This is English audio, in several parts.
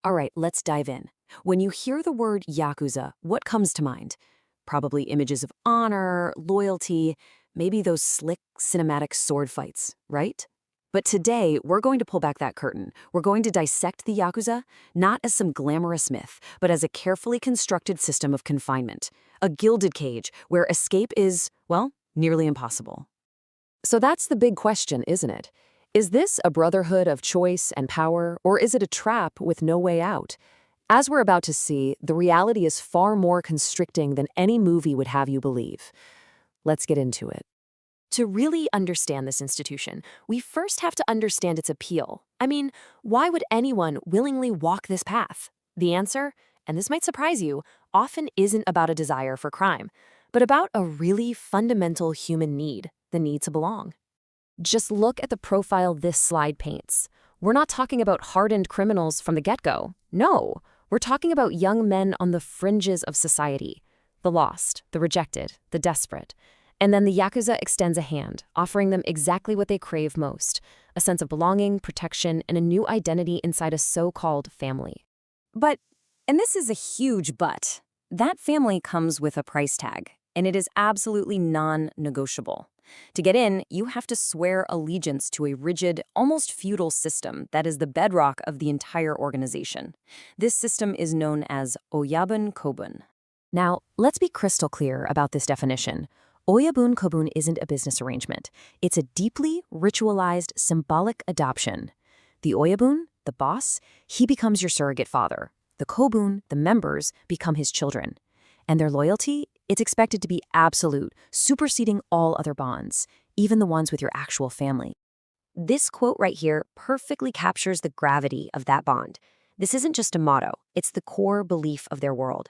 All right, let's dive in. When you hear the word Yakuza, what comes to mind? Probably images of honor, loyalty, maybe those slick cinematic sword fights, right? But today, we're going to pull back that curtain. We're going to dissect the Yakuza, not as some glamorous myth, but as a carefully constructed system of confinement. A gilded cage where escape is, well, nearly impossible. So that's the big question, isn't it? Is this a brotherhood of choice and power, or is it a trap with no way out? As we're about to see, the reality is far more constricting than any movie would have you believe. Let's get into it. To really understand this institution, we first have to understand its appeal. I mean, why would anyone willingly walk this path? The answer, and this might surprise you, often isn't about a desire for crime, but about a really fundamental human need, the need to belong. Just look at the profile this slide paints. We're not talking about hardened criminals from the get-go. No, we're talking about young men on the fringes of society. The lost, the rejected, the desperate. And then the Yakuza extends a hand, offering them exactly what they crave most, a sense of belonging, protection, and a new identity inside a so-called family. But, and this is a huge but, that family comes with a price tag, and it is absolutely non-negotiable. To get in, you have to swear allegiance to a rigid, almost feudal system that is the bedrock of the entire organization. This system is known as Oyabun Kobun. Now, let's be crystal clear about this definition. Oyabun Kobun isn't a business arrangement. It's a deeply ritualized, symbolic adoption. The Oyabun, the boss, he becomes your surrogate father. The Kobun, the members, become his children. And their loyalty, it's expected to be absolute, superseding all other bonds, even the ones with your actual family. This quote right here perfectly captures the gravity of that bond. This isn't just a motto, it's the core belief of their world.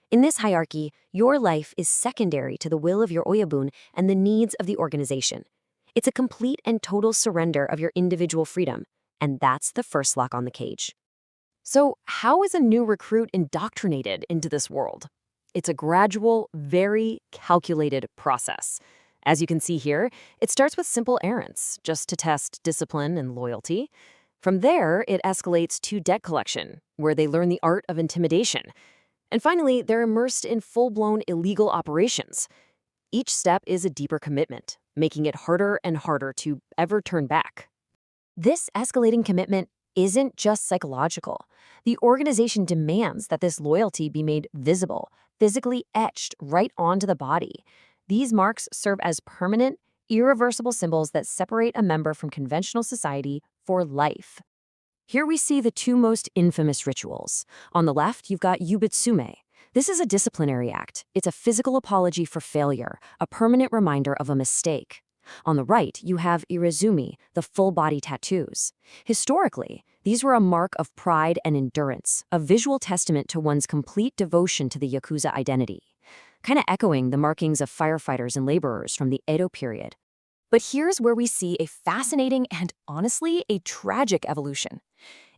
In this hierarchy, your life is secondary to the will of your Oyabun and the needs of the organization. It's a complete and total surrender of your individual freedom, and that's the first lock on the cage. So, how is a new recruit indoctrinated into this world? It's a gradual, very calculated process. As you can see here, it starts with simple errands, just to test discipline and loyalty. From there, it escalates to debt collection, where they learn the art of intimidation. And finally, they're immersed in full-blown illegal operations. Each step is a deeper commitment, making it harder and harder to ever turn back. This escalating commitment isn't just psychological. The organization demands that this loyalty be made visible, physically etched right onto the body. These marks serve as permanent, irreversible symbols that separate a member from conventional society for life. Here we see the two most infamous rituals. On the left, you've got yubitsume. This is a disciplinary act. It's a physical apology for failure, a permanent reminder of a mistake. On the right, you have irizumi, the full-body tattoos. Historically, these were a mark of pride and endurance, a visual testament to one's complete devotion to the Yakuza identity, kind of echoing the markings of firefighters and laborers from the Edo period. But here's where we see a fascinating and, honestly, a tragic evolution.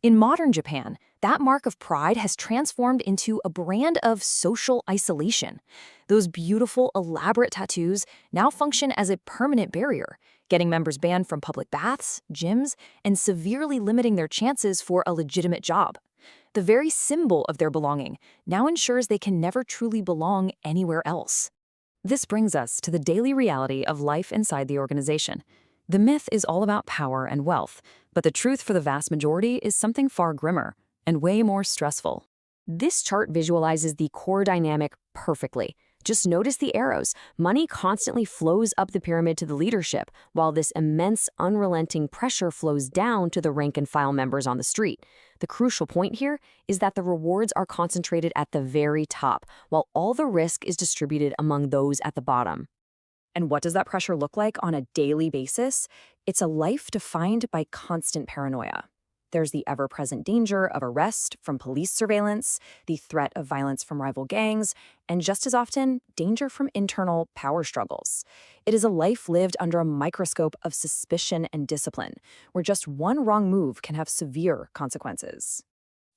In modern Japan, that mark of pride has transformed into a brand of social isolation. Those beautiful, elaborate tattoos now function as a permanent barrier, getting members banned from public baths, gyms, and severely limiting their chances for a legitimate job. The very symbol of their belonging now ensures they can never truly belong anywhere else. This brings us to the daily reality of life inside the organization. The myth is all about power and wealth, but the truth for the vast majority is something far grimmer and way more stressful. This chart visualizes the core dynamic perfectly. Just notice the arrows. Money constantly flows up the pyramid to the leadership, while this immense, unrelenting pressure flows down to the rank-and-file members on the street. The crucial point here is that the rewards are concentrated at the very top, while all the risk is distributed among those at the bottom. And what does that pressure look like on a daily basis? It's a life defined by constant paranoia. There's the ever-present danger of arrest from police surveillance, the threat of violence from rival gangs, and just as often, danger from internal power struggles. It is a life lived under a microscope of suspicion and discipline, where just one wrong move can have severe consequences.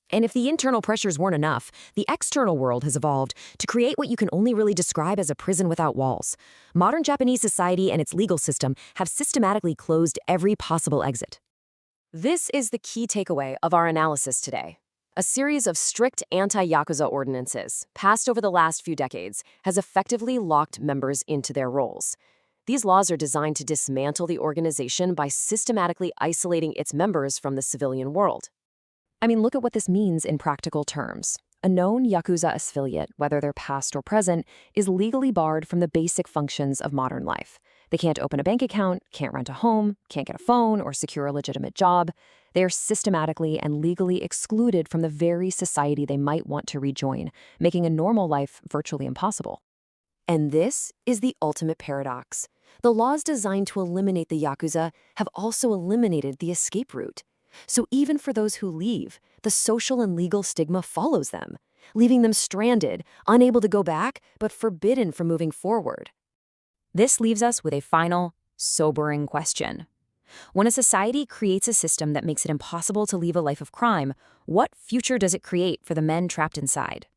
And if the internal pressures weren't enough, the external world has evolved to create what you can only really describe as a prison without walls. Modern Japanese society and its legal system have systematically closed every possible exit. This is the key takeaway of our analysis today. A series of strict anti-Yakuza ordinances, passed over the last few decades, has effectively locked members into their roles. These laws are designed to dismantle the organization by systematically isolating its members from the civilian world. I mean, look at what this means in practical terms. A known Yakuza affiliate, whether they're past or present, is legally barred from the basic functions of modern life. They can't open a bank account, can't rent a home, can't get a phone, or secure a legitimate job. They are systematically and legally excluded from the very society they might want to rejoin, making a normal life virtually impossible. And this is the ultimate paradox. The laws designed to eliminate the Yakuza have also eliminated the escape route. So even for those who leave, the social and legal stigma follows them, leaving them stranded, unable to go back, but forbidden from moving forward. This leaves us with a final, sobering question. When a society creates a system that makes it impossible to leave a life of crime, what future does it create for the men trapped inside?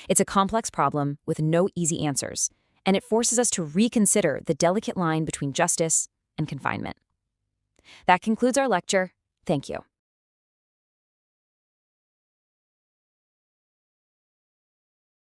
It's a complex problem with no easy answers, and it forces us to reconsider the delicate line between justice and confinement. That concludes our lecture. Thank you.